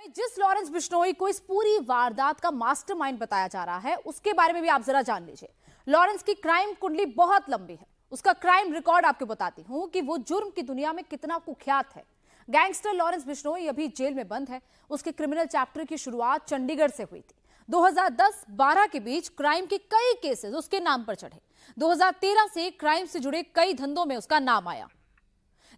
जिस लॉरेंस बिश्नोई को इस पूरी वारदात का मास्टरमाइंड बताया जा रहा है, उसके बारे में भी आप जरा जान लीजिए। लॉरेंस की क्राइम कुंडली बहुत लंबी है। उसका क्राइम रिकॉर्ड आपको बताती हूं कि वो जुर्म की दुनिया में कितना कुख्यात है। गैंगस्टर लॉरेंस बिश्नोई अभी जेल में बंद है। उसके क्रिमिनल चैप्टर की शुरुआत चंडीगढ़ से हुई थी। 2010-12 के बीच क्राइम के कई केसेस उसके नाम पर चढ़े। 2013 से क्राइम से जुड़े कई धंधों में उसका नाम आया।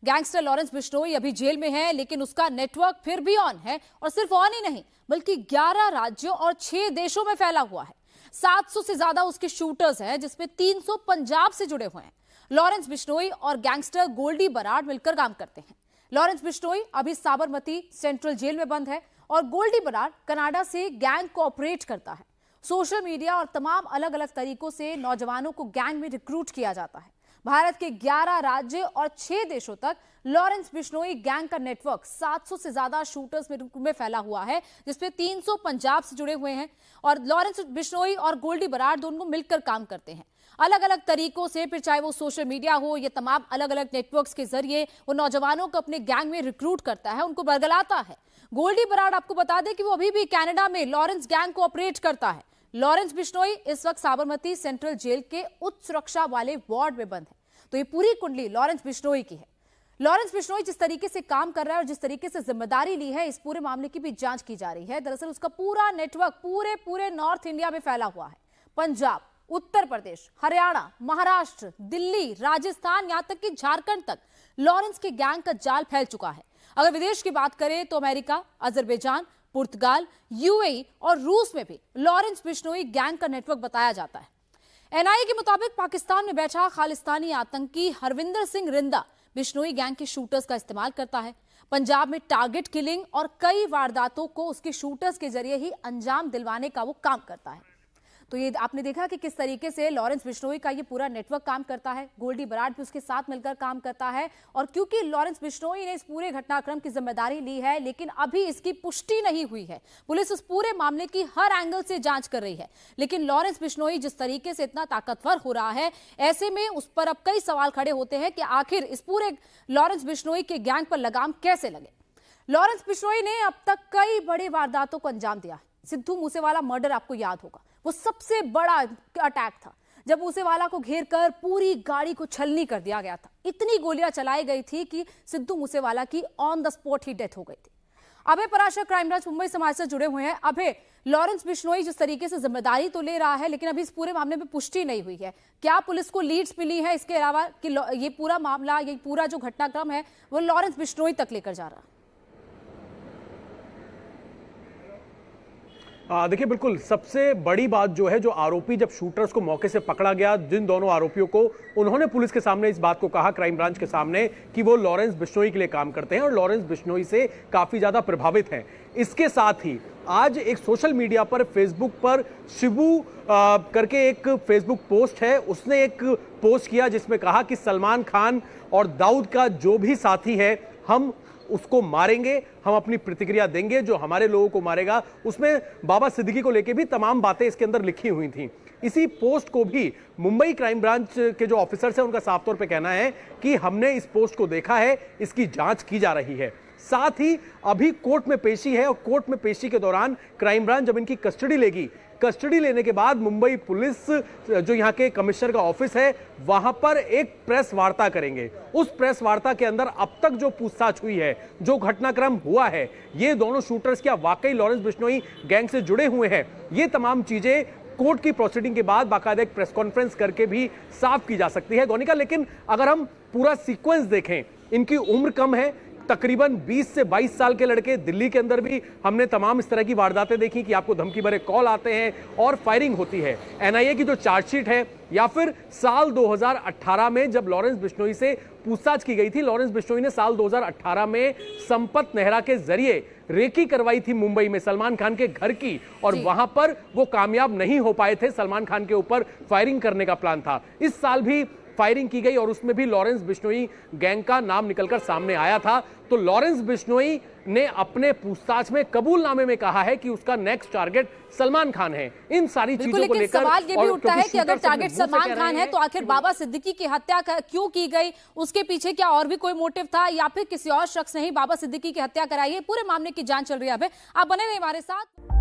गैंगस्टर लॉरेंस बिश्नोई अभी जेल में है, लेकिन उसका नेटवर्क फिर भी ऑन है, और सिर्फ ऑन ही नहीं बल्कि 11 राज्यों और 6 देशों में फैला हुआ है। 700 से ज्यादा उसके शूटर्स हैं, जिसमें 300 पंजाब से जुड़े हुए हैं। लॉरेंस बिश्नोई और गैंगस्टर गोल्डी बराड़ मिलकर काम करते हैं। लॉरेंस बिश्नोई अभी साबरमती सेंट्रल जेल में बंद है और गोल्डी बराड़ कनाडा से गैंग कोऑपरेट करता है। सोशल मीडिया और तमाम अलग अलग तरीकों से नौजवानों को गैंग में रिक्रूट किया जाता है। भारत के 11 राज्य और 6 देशों तक लॉरेंस बिश्नोई गैंग का नेटवर्क 700 से ज्यादा शूटर्स में फैला हुआ है, जिसमें 300 पंजाब से जुड़े हुए हैं। और लॉरेंस बिश्नोई और गोल्डी बराड़ दोनों मिलकर काम करते हैं अलग अलग तरीकों से, फिर चाहे वो सोशल मीडिया हो या तमाम अलग अलग नेटवर्क्स के जरिए वो नौजवानों को अपने गैंग में रिक्रूट करता है, उनको बरगलाता है। गोल्डी बराड़ आपको बता दें कि वो अभी भी कनाडा में लॉरेंस गैंग को ऑपरेट करता है। लॉरेंस बिश्नोई इस वक्त साबरमती सेंट्रल जेल के उच्च सुरक्षा वाले वार्ड में बंद है। तो ये पूरी कुंडली लॉरेंस बिश्नोई की है। लॉरेंस बिश्नोई जिस तरीके से काम कर रहा है और जिस तरीके से जिम्मेदारी ली है, इस पूरे मामले की भी जांच की जा रही है। दरअसल उसका पूरा नेटवर्क पूरे नॉर्थ इंडिया में फैला हुआ है। पंजाब, उत्तर प्रदेश, हरियाणा, महाराष्ट्र, दिल्ली, राजस्थान, यहां तक कि झारखंड तक लॉरेंस के गैंग का जाल फैल चुका है। अगर विदेश की बात करें तो अमेरिका, अजरबैजान, पुर्तगाल, यूएई और रूस में भी लॉरेंस बिश्नोई गैंग का नेटवर्क बताया जाता है। एनआईए के मुताबिक पाकिस्तान में बैठा खालिस्तानी आतंकी हरविंदर सिंह रिंदा बिश्नोई गैंग के शूटर्स का इस्तेमाल करता है। पंजाब में टारगेट किलिंग और कई वारदातों को उसके शूटर्स के जरिए ही अंजाम दिलवाने का वो काम करता है। तो ये आपने देखा कि किस तरीके से लॉरेंस बिश्नोई का ये पूरा नेटवर्क काम करता है। गोल्डी बराड़ भी उसके साथ मिलकर काम करता है। और क्योंकि लॉरेंस बिश्नोई ने इस पूरे घटनाक्रम की जिम्मेदारी ली है, लेकिन अभी इसकी पुष्टि नहीं हुई है। पुलिस उस पूरे मामले की हर एंगल से जांच कर रही है, लेकिन लॉरेंस बिश्नोई जिस तरीके से इतना ताकतवर हो रहा है, ऐसे में उस पर अब कई सवाल खड़े होते हैं कि आखिर इस पूरे लॉरेंस बिश्नोई के गैंग पर लगाम कैसे लगे। लॉरेंस बिश्नोई ने अब तक कई बड़ी वारदातों को अंजाम दिया। सिद्धू मूसेवाला मर्डर आपको याद होगा, वो सबसे बड़ा अटैक था, जब मूसेवाला को घेर कर पूरी गाड़ी को छलनी कर दिया गया था। इतनी गोलियां चलाई गई थी कि सिद्धू मूसेवाला की on the spot he death हो गई थी। अभय पराशर क्राइम ब्रांच मुंबई समाज से जुड़े हुए हैं। अभय, लॉरेंस बिश्नोई जिस तरीके से जिम्मेदारी तो ले रहा है, लेकिन अभी इस पूरे मामले में पुष्टि नहीं हुई है। क्या पुलिस को लीड्स मिली है इसके अलावा कि ये पूरा मामला, ये पूरा जो घटनाक्रम है वो लॉरेंस बिश्नोई तक लेकर जा रहा है? देखिए, बिल्कुल सबसे बड़ी बात जो है, जो आरोपी जब शूटर्स को मौके से पकड़ा गया, जिन दोनों आरोपियों को, उन्होंने पुलिस के सामने इस बात को कहा, क्राइम ब्रांच के सामने, कि वो लॉरेंस बिश्नोई के लिए काम करते हैं और लॉरेंस बिश्नोई से काफी ज्यादा प्रभावित हैं। इसके साथ ही आज एक सोशल मीडिया पर, फेसबुक पर शिबू करके एक फेसबुक पोस्ट है, उसने एक पोस्ट किया जिसमें कहा कि सलमान खान और दाऊद का जो भी साथी है, हम उसको मारेंगे, हम अपनी प्रतिक्रिया देंगे, जो हमारे लोगों को मारेगा। उसमें बाबा सिद्दीकी को लेकर भी तमाम बातें इसके अंदर लिखी हुई थी। इसी पोस्ट को भी मुंबई क्राइम ब्रांच के जो ऑफिसर्स हैं, उनका साफ तौर पे कहना है कि हमने इस पोस्ट को देखा है, इसकी जांच की जा रही है। साथ ही अभी कोर्ट में पेशी है और कोर्ट में पेशी के दौरान क्राइम ब्रांच जब इनकी कस्टडी लेगी, कस्टडी लेने के बाद मुंबई पुलिस जो यहाँ के कमिश्नर का ऑफिस है, वहां पर एक प्रेस वार्ता करेंगे। उस प्रेस वार्ता के अंदर अब तक जो पूछताछ हुई है, जो घटनाक्रम हुआ है, ये दोनों शूटर्स क्या वाकई लॉरेंस बिश्नोई गैंग से जुड़े हुए हैं, ये तमाम चीजें कोर्ट की प्रोसीडिंग के बाद बाकायदा एक प्रेस कॉन्फ्रेंस करके भी साफ की जा सकती है, गोनिका। लेकिन अगर हम पूरा सीक्वेंस देखें, इनकी उम्र कम है, तकरीबन 20 से 22 साल के लड़के। दिल्ली के अंदर भी हमने तमाम इस तरह की वारदातें देखी कि आपको धमकी भरे कॉल आते हैं और फायरिंग होती है। एनआईए की जो चार्जशीट है, या फिर साल 2018 में जब लॉरेंस बिश्नोई से पूछताछ की गई थी, लॉरेंस बिश्नोई ने साल 2018 में संपत नेहरा के जरिए रेकी करवाई थी मुंबई में सलमान खान के घर की, और वहां पर वो कामयाब नहीं हो पाए थे। सलमान खान के ऊपर फायरिंग करने का प्लान था। इस साल भी फायरिंग की गई और उसमें भी लॉरेंस बिश्नोई गैंग का नाम निकलकर सामने आया था। तो लॉरेंस बिश्नोई ने अपने पूछताछ में कबूलनामे में कहा है कि उसका नेक्स्ट टारगेट सलमान खान है। इन सारी चीजों को लेकर सवाल ये भी उठता है कि अगर टारगेट सलमान खान है तो आखिर बाबा सिद्दीकी की हत्या क्यों की गई? उसके पीछे क्या और भी कोई मोटिव था या फिर किसी और शख्स ने ही बाबा सिद्दीकी की हत्या कराई है? पूरे मामले की जांच चल रही है। अब आप बने रहिए हमारे साथ।